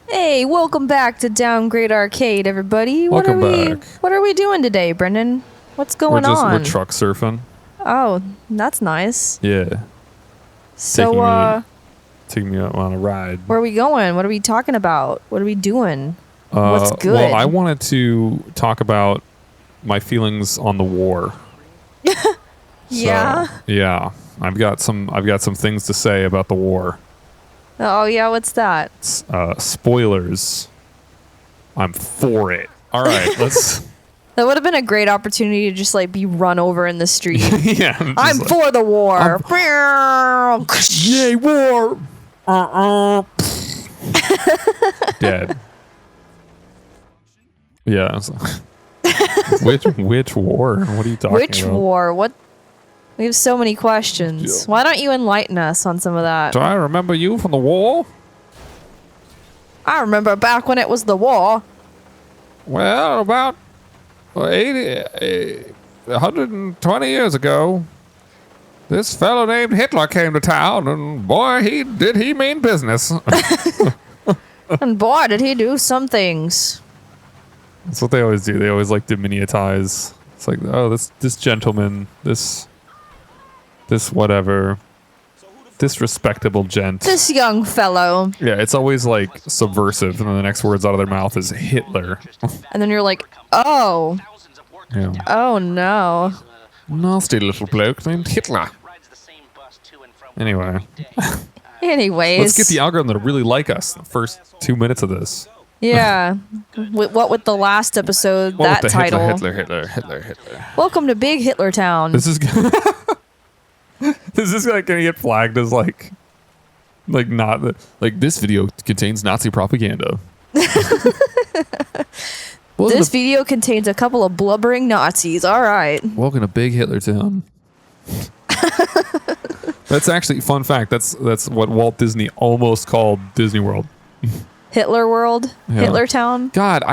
Hey, welcome back to Downgrade Arcade, everybody. Welcome back. What are we doing today, Brendan? What's going on? We're truck surfing. Oh, that's nice. Yeah. So, taking me on a ride. where are we going? What are we talking about? What are we doing? What's good? Well, I wanted to talk about my feelings on the war. Yeah. So, yeah. I've got some things to say about the war. Oh yeah, what's that? Spoilers. I'm for it. All right, let's. That would have been a great opportunity to just like be run over in the street. Yeah. I'm for the war. Yay, war! Dead. Yeah. Which war? What are you talking about? Which war? What? We have so many questions. Why don't you enlighten us on some of that? Do I remember you from the war? I remember back when it was the war. Well, about 120 years ago, this fellow named Hitler came to town, and boy, he mean business. And boy, did he do some things. That's what they always do. They always like diminutize. It's like, oh, this gentleman, this whatever, this respectable gent. This young fellow. Yeah, it's always like subversive, and then the next words out of their mouth is Hitler. And then you're like, oh. Yeah. Oh no. Nasty little bloke named Hitler. Anyway. Anyways. Let's get the algorithm to really like us the first 2 minutes of this. Yeah. What with the last episode, that title. Hitler. Welcome to Big Hitler Town. This is Is this like gonna get flagged as like not like this video contains Nazi propaganda? This video contains a couple of blubbering Nazis. All right. Welcome to Big Hitler Town. That's actually fun fact. That's what Walt Disney almost called Disney World. Hitler World, yeah. Hitler Town. God,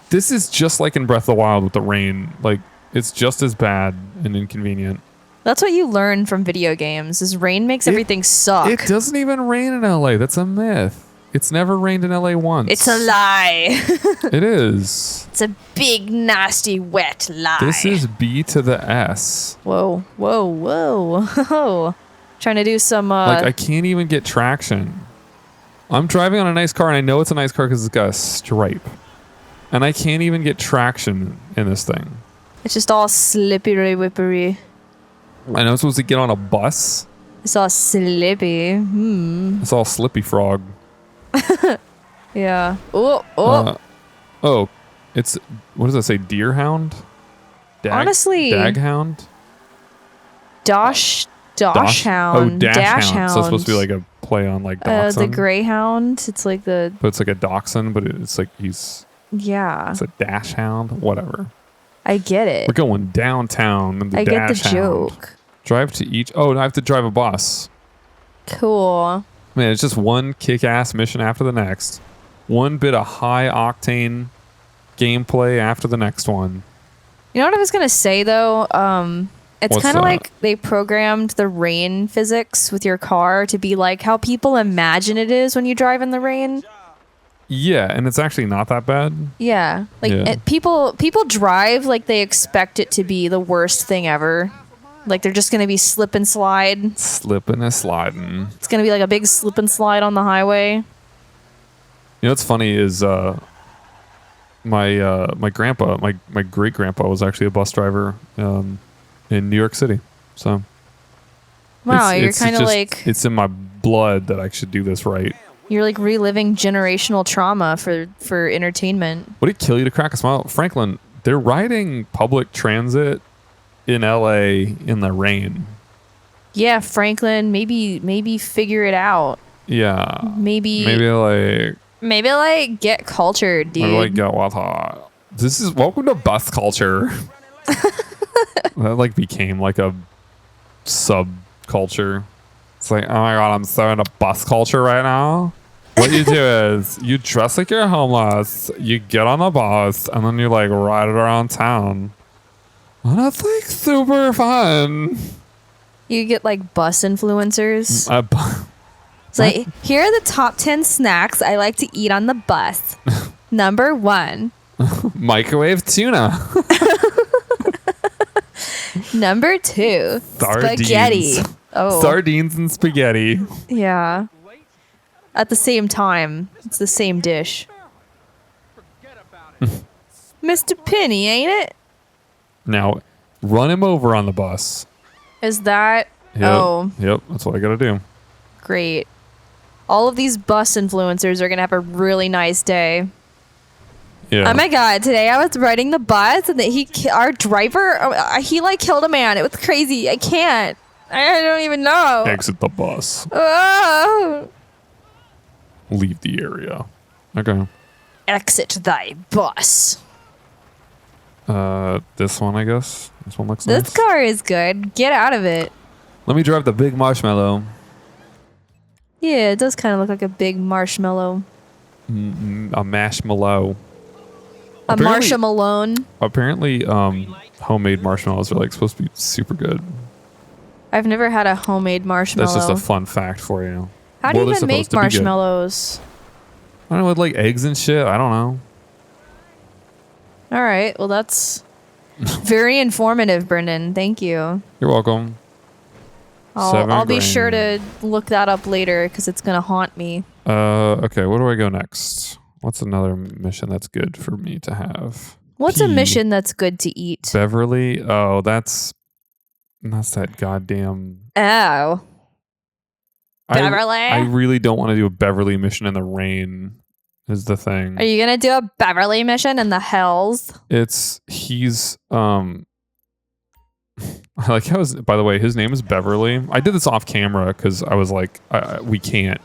this is just like in Breath of the Wild with the rain. Like it's just as bad and inconvenient. That's what you learn from video games. Is rain makes everything suck. It doesn't even rain in LA. That's a myth. It's never rained in LA once. It's a lie. It is. It's a big, nasty, wet lie. This is B to the S. Whoa. Trying to do some... I can't even get traction. I'm driving on a nice car, and I know it's a nice car because it's got a stripe. And I can't even get traction in this thing. It's just all slippery-whippery. And I'm supposed to get on a bus. It's all slippy. It's all Slippy Frog. Yeah. Oh. It's, what does that say? Deerhound? Honestly. Daghound? Dashhound. Oh, Dashhound. So it's supposed to be like a play on like dachshund. The greyhound. It's like the... But it's like a dachshund, but it's like he's... Yeah. It's a dashhound. Whatever. I get it. We're going downtown in the I get the joke. Drive to each... Oh, I have to drive a bus. Cool. Man, it's just one kick-ass mission after the next. One bit of high-octane gameplay after the next one. You know what I was going to say, though? It's kind of like they programmed the rain physics with your car to be like how people imagine it is when you drive in the rain. Yeah, and it's actually not that bad. Yeah. People drive like they expect it to be the worst thing ever. Like they're just going to be slip and slide. Slipping and sliding. It's going to be like a big slip and slide on the highway. You know what's funny is my grandpa, my great grandpa was actually a bus driver in New York City. So wow, you're kind of like it's in my blood that I should do this right. You're like reliving generational trauma for entertainment. Would it kill you to crack a smile? Franklin, they're riding public transit in LA in the rain. Yeah, Franklin, maybe figure it out. Yeah. Maybe get cultured, dude. Maybe get what? This is welcome to bus culture. That like became like a subculture. It's like, oh my god, I'm so into bus culture right now. What you do is you dress like you're homeless, you get on the bus, and then you like ride it around town. And it's like super fun. You get like bus influencers. It's like, here are the top 10 snacks I like to eat on the bus. Number 1. Microwave tuna. Number 2. Sardines. Spaghetti. Oh. Sardines and spaghetti. Yeah. At the same time. It's the same dish. Mr. Penny, ain't it? Now, run him over on the bus. Is that? Yep. Oh. Yep, that's what I gotta do. Great. All of these bus influencers are going to have a really nice day. Yeah. Oh my god, today I was riding the bus and our driver, he like killed a man. It was crazy. I can't. I don't even know. Exit the bus. Oh. Leave the area. Okay. Exit thy bus. This one, I guess. This one looks This nice. car is good. Get out of it. Let me drive the big marshmallow. Yeah, it does kind of look like a big marshmallow. A marshmallow. A marshmallow. Apparently, homemade marshmallows are like supposed to be super good. I've never had a homemade marshmallow. That's just a fun fact for you. How do you even make marshmallows? I don't know, with like eggs and shit. I don't know. All right. Well, that's very informative, Brendan. Thank you. You're welcome. I'll be sure to look that up later because it's going to haunt me. Okay, where do I go next? What's another mission that's good for me to have? What's a mission that's good to eat? Beverly? Oh, that's that goddamn... Oh. Beverly? I really don't want to do a Beverly mission in the rain, is the thing. Are you going to do a Beverly mission in the hells? He's, I like how, by the way, his name is Beverly. I did this off camera because I was like, we can't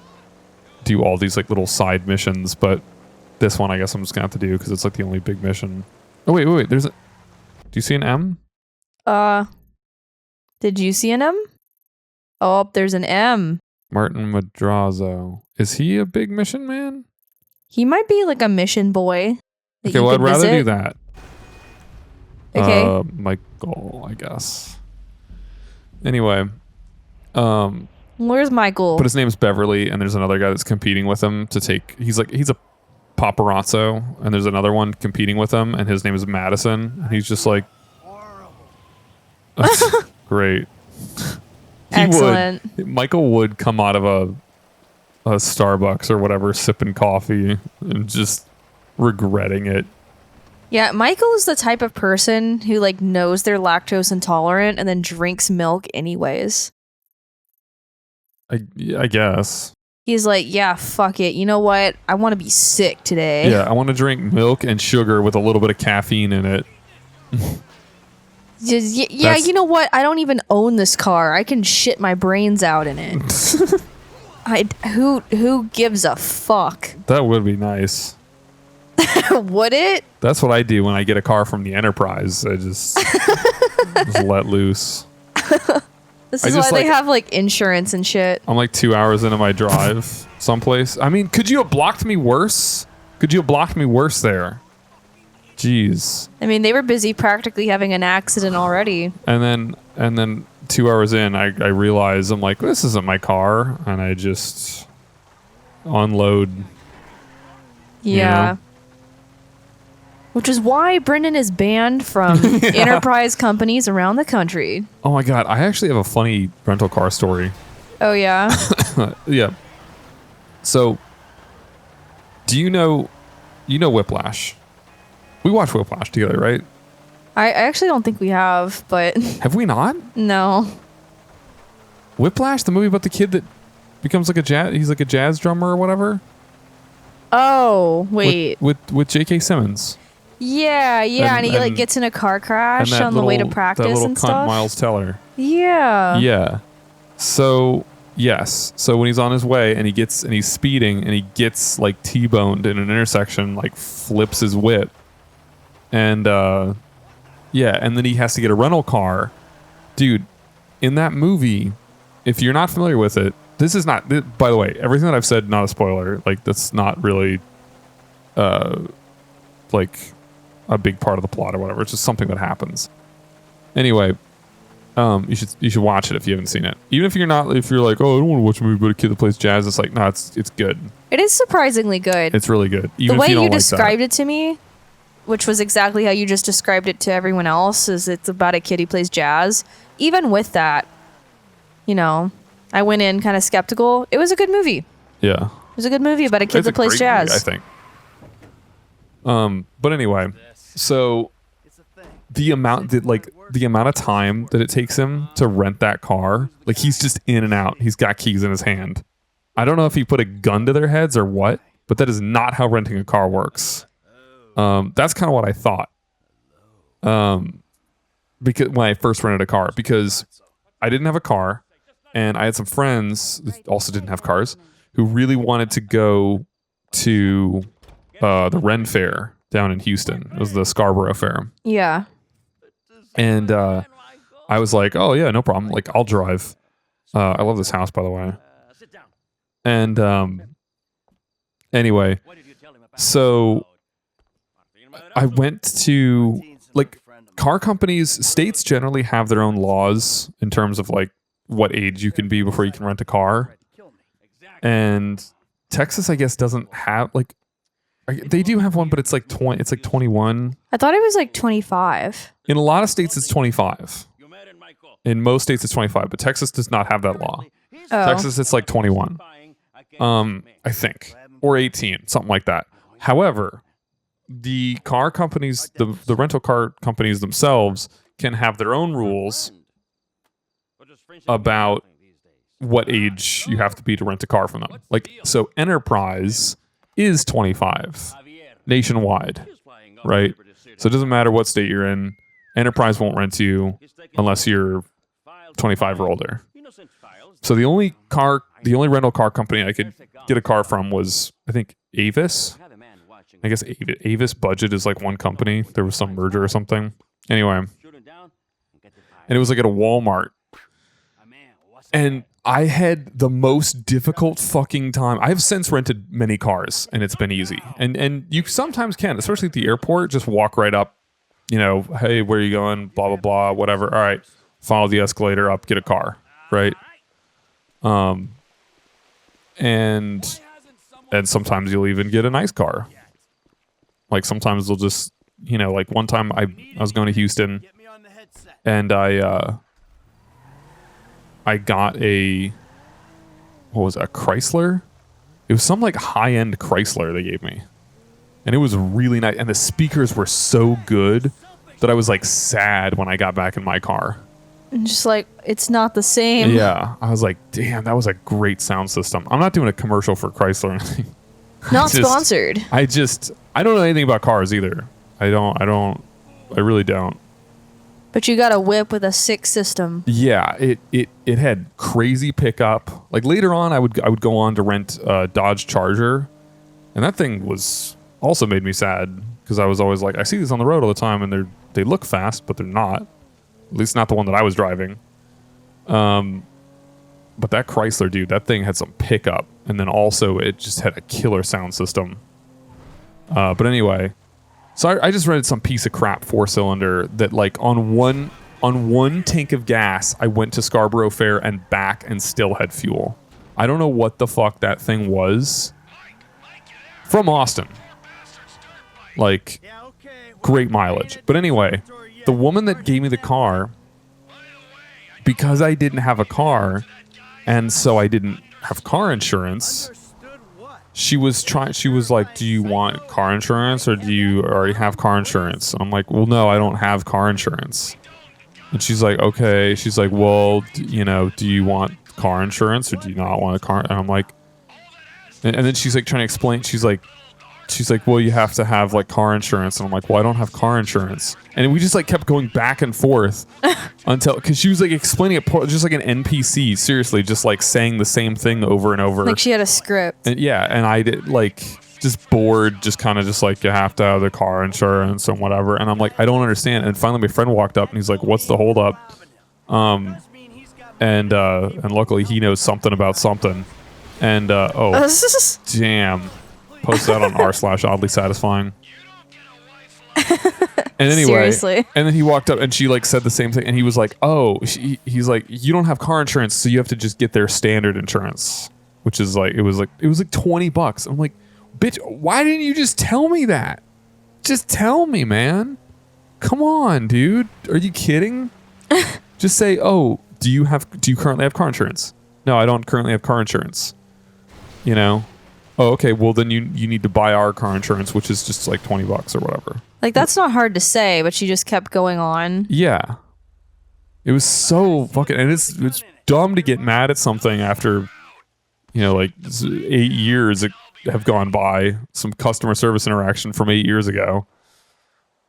do all these like little side missions, but this one I guess I'm just gonna have to do because it's like the only big mission. Oh wait, do you see an M? Did you see an M? Oh, there's an M. Martin Madrazo. Is he a big mission man? He might be like a mission boy. Okay, well I'd rather do that. Okay. Michael, I guess. Anyway, where's Michael? but his name's Beverly, and there's another guy that's competing with him to take. He's a paparazzo, and there's another one competing with him, and his name is Madison. And he's just like, that's great. Excellent. Michael would come out of a Starbucks or whatever, sipping coffee and just regretting it. Yeah, Michael is the type of person who like knows they're lactose intolerant and then drinks milk anyways. I guess. He's like, yeah, fuck it. You know what? I want to be sick today. Yeah, I want to drink milk and sugar with a little bit of caffeine in it. Yeah, you know what? I don't even own this car. I can shit my brains out in it. Who gives a fuck? That would be nice. Would it? That's what I do when I get a car from the Enterprise. I just let loose. This is why they have like insurance and shit. I'm like 2 hours into my drive someplace. I mean, could you have blocked me worse? Could you have blocked me worse there? Jeez. I mean, they were busy practically having an accident already. And then 2 hours in, I realize I'm like, this isn't my car, and I just unload. Yeah. You know? Which is why Brendan is banned from enterprise companies around the country. Oh my God, I actually have a funny rental car story. Oh yeah? Yeah. So, do you know Whiplash? We watched Whiplash together, right? I actually don't think we have, but... Have we not? No. Whiplash, the movie about the kid that becomes like he's like a jazz drummer or whatever? Oh, wait. With J.K. Simmons. Yeah, and he like gets in a car crash on the way to practice and stuff. Miles Teller. Yeah. Yeah. So yes. So when he's on his way and he's speeding and he gets like T-boned in an intersection, like flips his whip, and and then he has to get a rental car. Dude, in that movie, if you're not familiar with it, this is not. By the way, everything that I've said, not a spoiler. Like that's not really, like a big part of the plot or whatever. It's just something that happens. Anyway, You should watch it if you haven't seen it. Even if you're like, oh, I don't want to watch a movie about a kid that plays jazz. It's like, no, it's good. It is surprisingly good. It's really good. Even the way if you don't you like described it to me, which was exactly how you just described it to everyone else, is it's about a kid who plays jazz. Even with that, I went in kind of skeptical. It was a good movie. Yeah. It was a good movie about a kid that plays jazz. Movie, I think. But anyway, so the amount of time that it takes him to rent that car, like he's just in and out. He's got keys in his hand. I don't know if he put a gun to their heads or what, but that is not how renting a car works. That's kind of what I thought. Because when I first rented a car, because I didn't have a car, and I had some friends that also didn't have cars who really wanted to go to the Ren Fair down in Houston. It was the Scarborough Fair. Yeah. And I was like, oh, yeah, no problem. Like, I'll drive. I love this house, by the way. And anyway, so I went to, like, car companies, states generally have their own laws in terms of, like, what age you can be before you can rent a car. And Texas, I guess, doesn't have, like, they do have one, but it's like 20. It's like 21. I thought it was like 25. In a lot of states, it's 25. In most states, it's 25, but Texas does not have that law. Oh. Texas, it's like 21. I think, or 18, something like that. However, the car companies, the rental car companies themselves can have their own rules about what age you have to be to rent a car from them. Like, so Enterprise is 25 nationwide, right? So it doesn't matter what state you're in. Enterprise won't rent you unless you're 25 or older. So the only rental car company I could get a car from was, I think, Avis. I guess Avis Budget is like one company. There was some merger or something. Anyway, and it was like at a Walmart. And I had the most difficult fucking time. I have since rented many cars, and it's been easy. And you sometimes can, especially at the airport, just walk right up, hey, where are you going? Blah, blah, blah, whatever. All right, follow the escalator up, get a car, right? And sometimes you'll even get a nice car. Like sometimes they'll just, like one time I was going to Houston, and I got a Chrysler? It was some like high-end Chrysler they gave me. And it was really nice. And the speakers were so good that I was like sad when I got back in my car. And just like, it's not the same. Yeah. I was like, damn, that was a great sound system. I'm not doing a commercial for Chrysler or anything. Not sponsored. I don't know anything about cars either. I really don't. But you got a whip with a 6 system. Yeah, it had crazy pickup. Like later on, I would go on to rent a Dodge Charger, and that thing was also made me sad because I was always like, I see these on the road all the time, and they look fast, but they're not. At least not the one that I was driving. But that Chrysler, dude, that thing had some pickup, and then also it just had a killer sound system. But anyway. So I just rented some piece of crap 4-cylinder that like on one tank of gas, I went to Scarborough Fair and back and still had fuel. I don't know what the fuck that thing was. From Austin. Like, great mileage. But anyway, the woman that gave me the car, because I didn't have a car, and so I didn't have car insurance... She was like, do you want car insurance or do you already have car insurance? And I'm like, well, no, I don't have car insurance. And she's like, okay. She's like, well, do you want car insurance or do you not want a car? And I'm like, and then she's like trying to explain. She's like, well, you have to have like car insurance. And I'm like, well, I don't have car insurance. And we just like kept going back and forth because she was like explaining it just like an NPC, seriously, just like saying the same thing over and over. Like she had a script. And yeah, and I did like just bored, just kind of just like you have to have the car insurance and whatever. And I'm like, I don't understand. And finally my friend walked up and he's like, what's the holdup? And luckily he knows something about something. And damn. Post that on r/oddly satisfying. And anyway, Seriously. and then he walked up and she like said the same thing. And he was like, oh, he's like, you don't have car insurance. So you have to just get their standard insurance, which is like, it was like $20. I'm like, bitch, why didn't you just tell me that? Just tell me, man. Come on, dude. Are you kidding? Just say, oh, do you currently have car insurance? No, I don't currently have car insurance. You know? Oh, okay. Well, then you need to buy our car insurance, which is just like $20 or whatever. Like, that's not hard to say, but she just kept going on. Yeah. It was so fucking, and it's dumb to get mad at something after, you know, like 8 years have gone by, some customer service interaction from 8 years ago.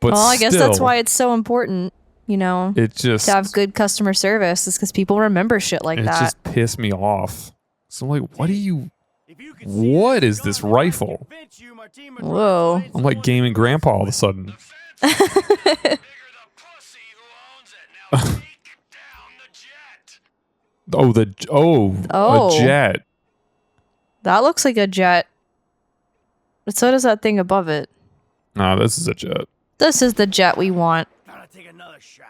But well, I guess still, that's why it's so important, you know, it just, to have good customer service, is because people remember shit like it that. just pissed me off. So I'm like, what is this rifle? Whoa. I'm like gaming grandpa all of a sudden. A jet. That looks like a jet. But so does that thing above it. Nah, this is a jet. This is the jet we want. Take another shot.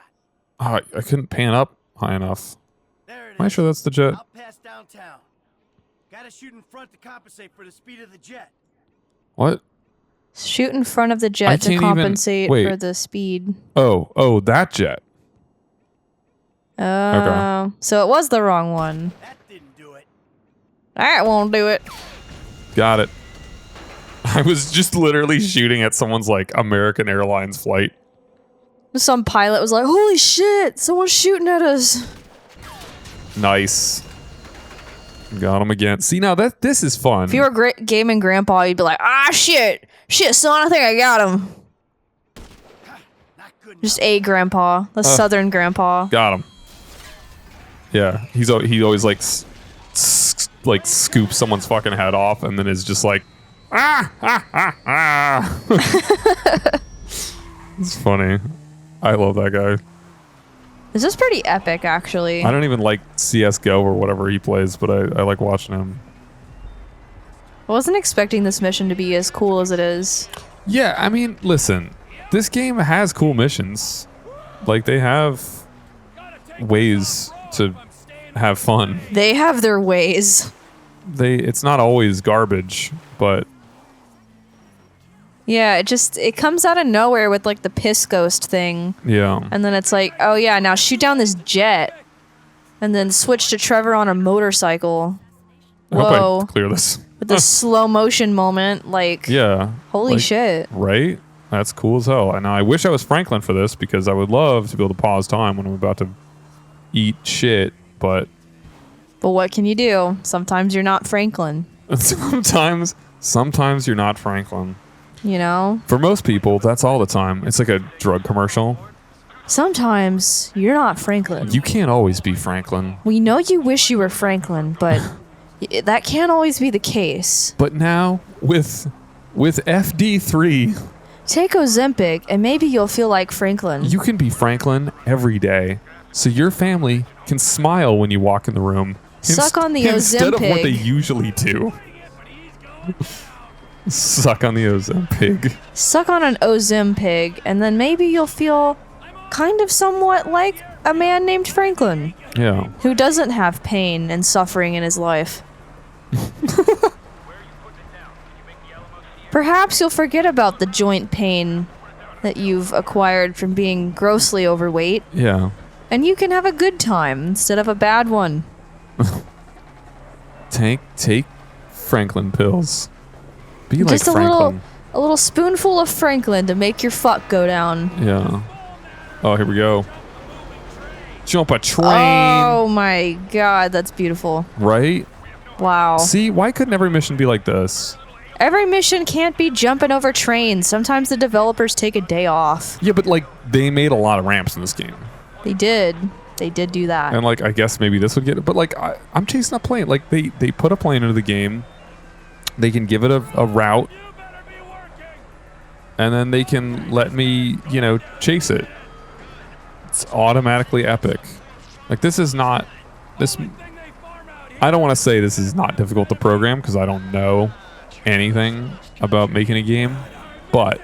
Oh, I couldn't pan up high enough. There it Am I is. sure that's the jet? I'll pass downtown. Gotta shoot in front to compensate for the speed of the jet. What? Shoot in front of the I jet to can't even- compensate wait. for the speed. Oh, that jet. So it was the wrong one. That didn't do it. That won't do it. Got it. I was just literally shooting at someone's like American Airlines flight. Some pilot was like, holy shit, someone's shooting at us. Nice. Got him again. See, now this is fun. If you were gaming grandpa, you'd be like, ah, shit, son, I think I got him. Not good Just a grandpa, the southern grandpa. Got him. Yeah, he always like like scoops someone's fucking head off and then is just like, ah. It's funny. I love that guy. This is pretty epic, actually. I don't even like CSGO or whatever he plays, but I like watching him. I wasn't expecting this mission to be as cool as it is. Yeah, I mean, listen, this game has cool missions. Like, they have ways to have fun. They have their ways. It's not always garbage, but Yeah, it comes out of nowhere with like the piss ghost thing. yeah. And then it's like, oh yeah, now shoot down this jet. And then switch to Trevor on a motorcycle. I hope Whoa. I clear this. With the slow motion moment, like, Yeah. holy like, shit. Right? That's cool as hell. And I wish I was Franklin for this because I would love to be able to pause time when I'm about to eat shit, but But what can you do? Sometimes you're not Franklin, sometimes you're not Franklin. you know? For most people, that's all the time. It's like a drug commercial. Sometimes you're not Franklin. You can't always be Franklin. We know you wish you were Franklin, but that can't always be the case. But now with FD3, Take Ozempic and maybe you'll feel like Franklin. you can be Franklin every day. So your family can smile when you walk in the room. Suck on the instead of what Ozempic. they usually do. Suck on the Ozempic. Suck on an Ozempic and then maybe you'll feel kind of somewhat like a man named Franklin Yeah. who doesn't have pain and suffering in his life. Perhaps you'll forget about the joint pain that you've acquired from being grossly overweight, Yeah. and you can have a good time instead of a bad one. Take Franklin pills. Be like Just a Franklin. little spoonful of Franklin to make your fuck go down. Yeah. Oh, here we go. Jump a train. Oh my god, that's beautiful. Right? Wow. See, why couldn't every mission be like this? Every mission can't be jumping over trains. Sometimes the developers take a day off. Yeah, but like they made a lot of ramps in this game. They did. They did do that. And like I guess maybe this would get it. But like I'm chasing a plane. Like they put a plane into the game. They can give it a route. And then they can let me, chase it. It's automatically epic. Like this is not this I don't want to say this is not difficult to program because I don't know anything about making a game, but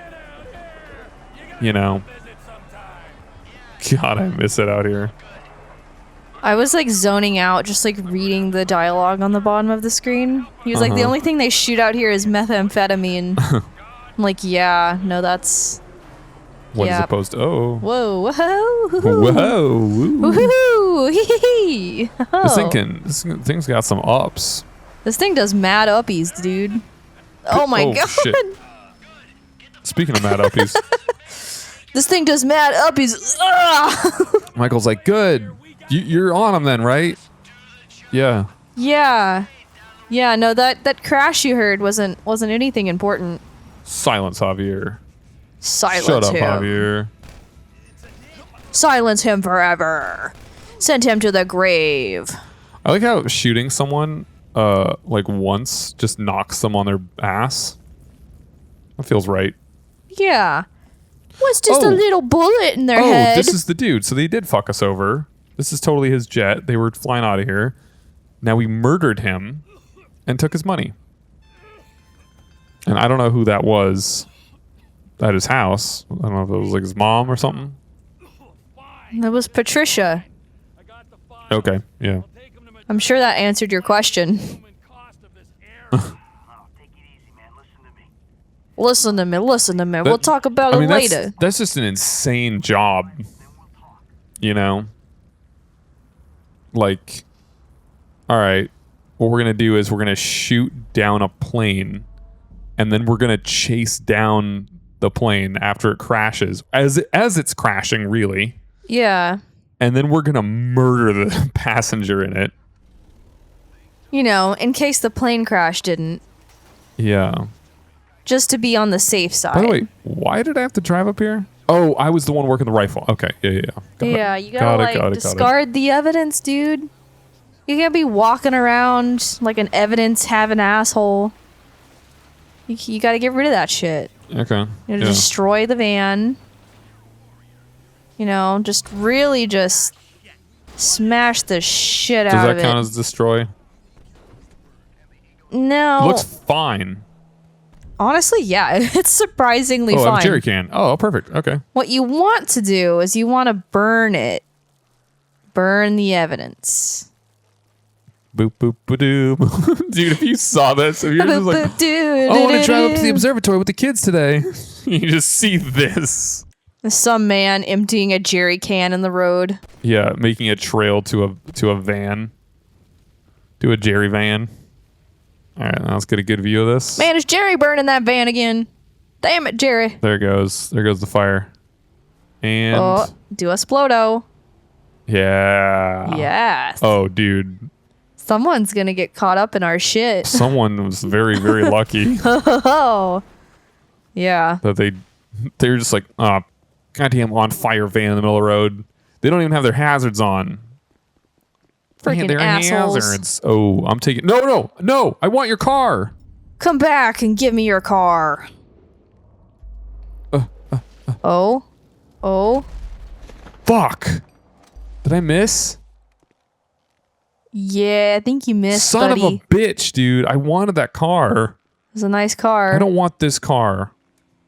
God, I miss it out here. I was like zoning out, just like reading the dialogue on the bottom of the screen. He was like, the only thing they shoot out here is methamphetamine. I'm like, yeah, no, that's... What as Yep. opposed to, oh. Whoa, whoa, Whoa. Woo. woohoo, hee hee. This thing's got some ups. This thing does mad uppies, dude. Oh my god. Shit. Speaking of mad uppies, This thing does mad uppies. Ugh. Michael's like, good. You're on him then, right? Yeah. Yeah. Yeah, no, that crash you heard wasn't anything important. Silence, Javier. Silence Shut up, him. Javier. Silence him forever. Send him to the grave. I like how shooting someone, like once, just knocks them on their ass. That feels right. Yeah. Was just a Oh. little bullet in their Oh, head. this is the dude. So they did fuck us over. This is totally his jet. They were flying out of here. Now we murdered him and took his money. And I don't know who that was at his house. I don't know if it was like his mom or something. That was Patricia. Okay, yeah. I'm sure that answered your question. Listen to me. We'll talk about it later. That's just an insane job. You know? Like, all right, what we're going to do is we're going to shoot down a plane and then we're going to chase down the plane after it crashes as it's crashing, really. Yeah. And then we're going to murder the passenger in it. You know, in case the plane crash didn't. Yeah. Just to be on the safe side. By the way, why did I have to drive up here? Oh, I was the one working the rifle. Okay, yeah. Yeah, you gotta discard the evidence, dude. You can't be walking around like an evidence-having asshole. You gotta get rid of that shit. Okay. You know, destroy the van. You know, just really just smash the shit Does out of that it. count as destroy? No. It looks fine. Honestly, yeah, it's surprisingly Oh, fine. a jerry can. Oh, perfect. Okay. What you want to do is you want to burn it. Burn the evidence. Boop, boop, ba-doo. Dude, if you saw this, if you're just like, I want to drive up to the observatory with the kids today. You just see this. Some man emptying a jerry can in the road. Yeah, making a trail to a van. To a jerry van. All right, now let's get a good view of this. Man, is Jerry burning that van again? Damn it, Jerry. There it goes. There goes the fire. And Oh, do a splodo. yeah. Yes. Oh, dude. Someone's gonna get caught up in our shit. Someone was very, very lucky Oh. Yeah. that they were just like, oh, goddamn on fire van in the middle of the road. They don't even have their hazards on. Freaking They're assholes. hazards. Oh, I'm taking no. I want your car. Come back and give me your car. Oh. Oh. Fuck. Did I miss? Yeah, I think you missed, Son buddy. of a bitch, dude. I wanted that car. It's a nice car. I don't want this car.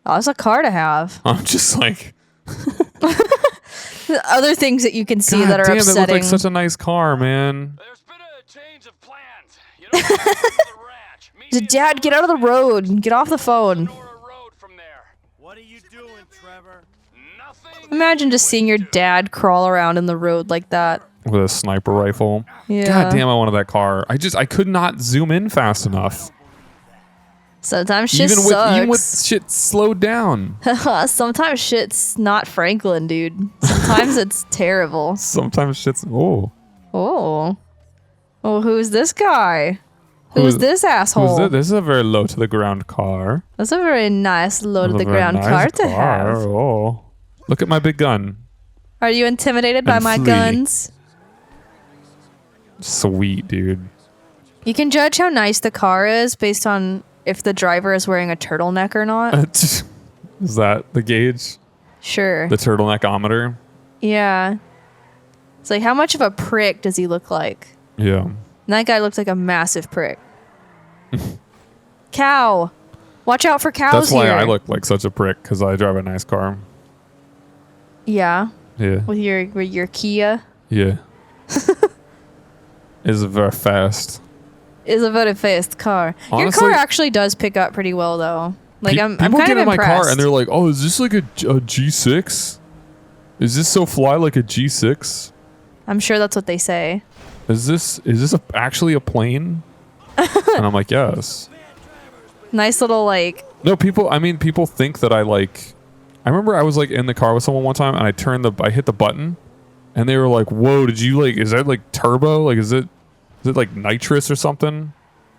Oh, it's a car to have. I'm just like, The other things that you can see God that are damn, that looked upsetting. like such a nice car, man. There's been a change of plans. You know, the ranch. Meet me Dad, get out of the road and get off the phone. Nora Road from there. What are you doing, Trevor? Nothing. Imagine just seeing your dad crawl around in the road like that. With a sniper rifle. Yeah. God damn, I wanted that car. I could not zoom in fast enough. Sometimes shit Even sucks. with shit slowed down. Sometimes shit's not Franklin, dude. Sometimes it's terrible. Sometimes shit's oh. Oh. Oh, who's this guy? Who's this asshole? Who's this is a very low to the ground car. That's a very nice low to A the very ground nice car to have. Oh. Look at my big gun. Are you intimidated by And my flee. guns? Sweet, dude. You can judge how nice the car is based on if the driver is wearing a turtleneck or not. Is that the gauge? Sure. The turtleneckometer? Yeah. It's like, how much of a prick does he look like? Yeah. And that guy looks like a massive prick. Cow. Watch out for cows That's why here. I look like such a prick, because I drive a nice car. Yeah. Yeah. with your Kia. Yeah. It's very fast. Is a very fast car. Your Honestly, car actually does pick up pretty well, though. Like I'm people kind get of in my impressed. car and they're like, "Oh, is this like a G6? Is this so fly like a G6? I'm sure that's what they say. Is this actually a plane?" And I'm like, "Yes." Nice little like. No, people think that I like. I remember I was like in the car with someone one time and I hit the button, and they were like, "Whoa, did you like? Is that like turbo? Like, is it like nitrous or something?"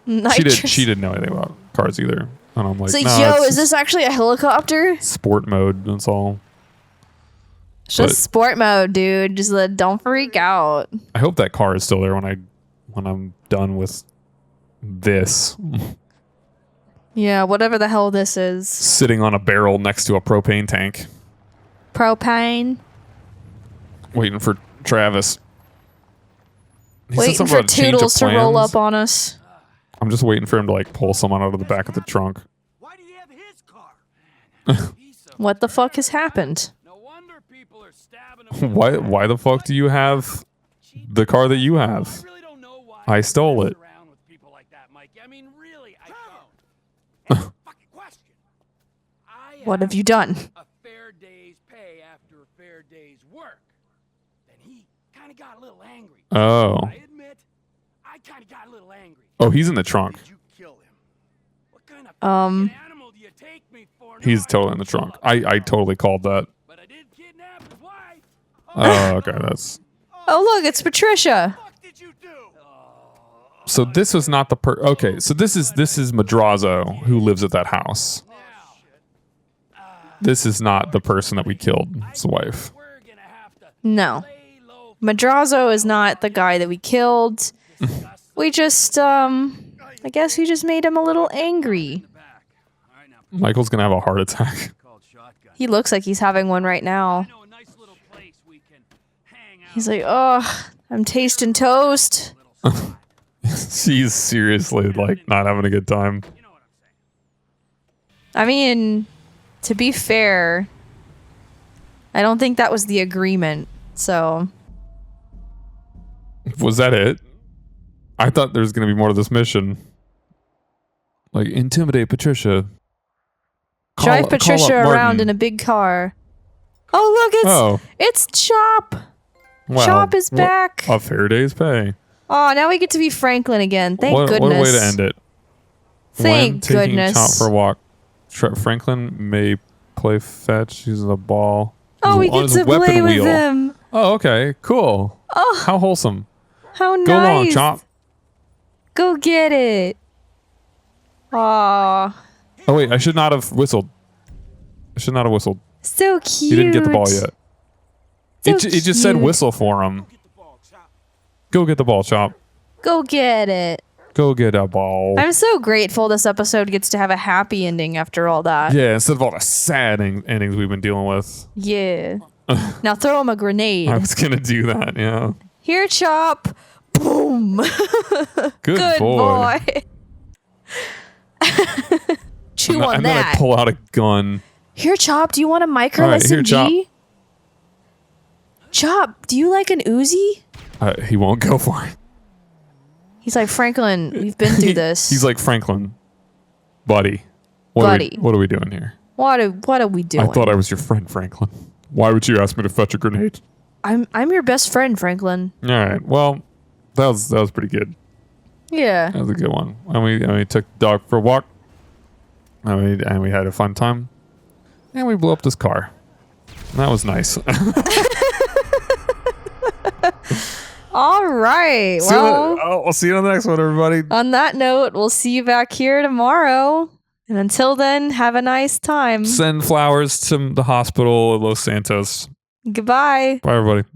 Nitrous. She didn't know anything about cars either, and I'm like, It's like, "No, yo, it's is this actually a helicopter? sport mode? That's all." It's But- just sport mode, dude. Just don't freak out. I hope that car is still there when I'm done with this. Yeah, whatever the hell this is. Sitting on a barrel next to a propane tank, Propane. waiting for Travis. He said Waiting something for about a change of Toodles to roll plans. up on us. I'm just waiting for him to like pull someone out of the back of the trunk. Why do you have his car? What the fuck has happened? No wonder people are stabbing him. Why the fuck do you have the car that you I have? really don't know why. I stole it. Around with people like that, Mike. I mean, really, I don't. That's a fucking question. I What have you done? a fair day's pay after a fair day's work. Then he kind of got a little angry. Oh. I admit, I kind of got a little angry. Oh, he's in the trunk. Did you kill him? What kind of Um, animal do you take me for? No, He's I totally in the didn't trunk. kill him. I totally called that. But I did kidnap his wife. Oh, okay, that's. Oh, look, it's Patricia. What the fuck did you do? So this was not the Okay, so this is Madrazo who lives at that house. This is not the person that we killed. His wife. We're gonna have to No. lay low. Madrazo is not the guy that we killed. We just, I guess we just made him a little angry. Back. All right, now Michael's gonna have a heart attack. Called shotgun. He looks like he's having one right now. I know a nice little place we can hang out. He's like, oh, I'm tasting toast. She's seriously like not having a good time. You know what I'm saying? I mean, to be fair, I don't think that was the agreement. So, Was that it? I thought there was gonna be more to this mission. Like intimidate Patricia. drive Patricia around in a big car. Oh, look, it's Chop. Wow. Chop is back. A fair day's pay. Oh, now we get to be Franklin again. Thank What goodness. a way to end it. Thank when taking goodness. Chop for a walk, Franklin may play fetch using the ball. Oh, we on get his to weapon play with wheel. him. Oh, okay, cool. Oh, How wholesome. how nice. Go along, Chop. Go get it. Aw, Oh wait, I should not have whistled. so cute. He didn't get the ball yet. So It just said cute. whistle for him. Get the ball, Chop. Go get the ball, Chop. Go get it. Go get a ball. I'm so grateful this episode gets to have a happy ending after all that. Yeah, instead of all the sad endings we've been dealing with. Yeah. Now throw him a grenade. I was gonna do that, yeah. Here, Chop. Boom. Good, boy. Chew And on then I that. pull out a gun. Here, Chop. Do you want a micro All right, here, SMG? Chop, do you like an Uzi? He won't go for it. He's like, Franklin, we've been through this. He's like, Franklin, buddy. Buddy. What are we doing here? what are we doing? I thought I was your friend, Franklin. Why would you ask me to fetch a grenade? I'm your best friend, Franklin. All right. Well, that was pretty good. Yeah. That was a good one. And we took the dog for a walk. And we had a fun time. And we blew up this car. And that was nice. All right. Well, I'll see you on the next one, everybody. on that note, we'll see you back here tomorrow. And until then, have a nice time. Send flowers to the hospital at Los Santos. Goodbye. Bye, everybody.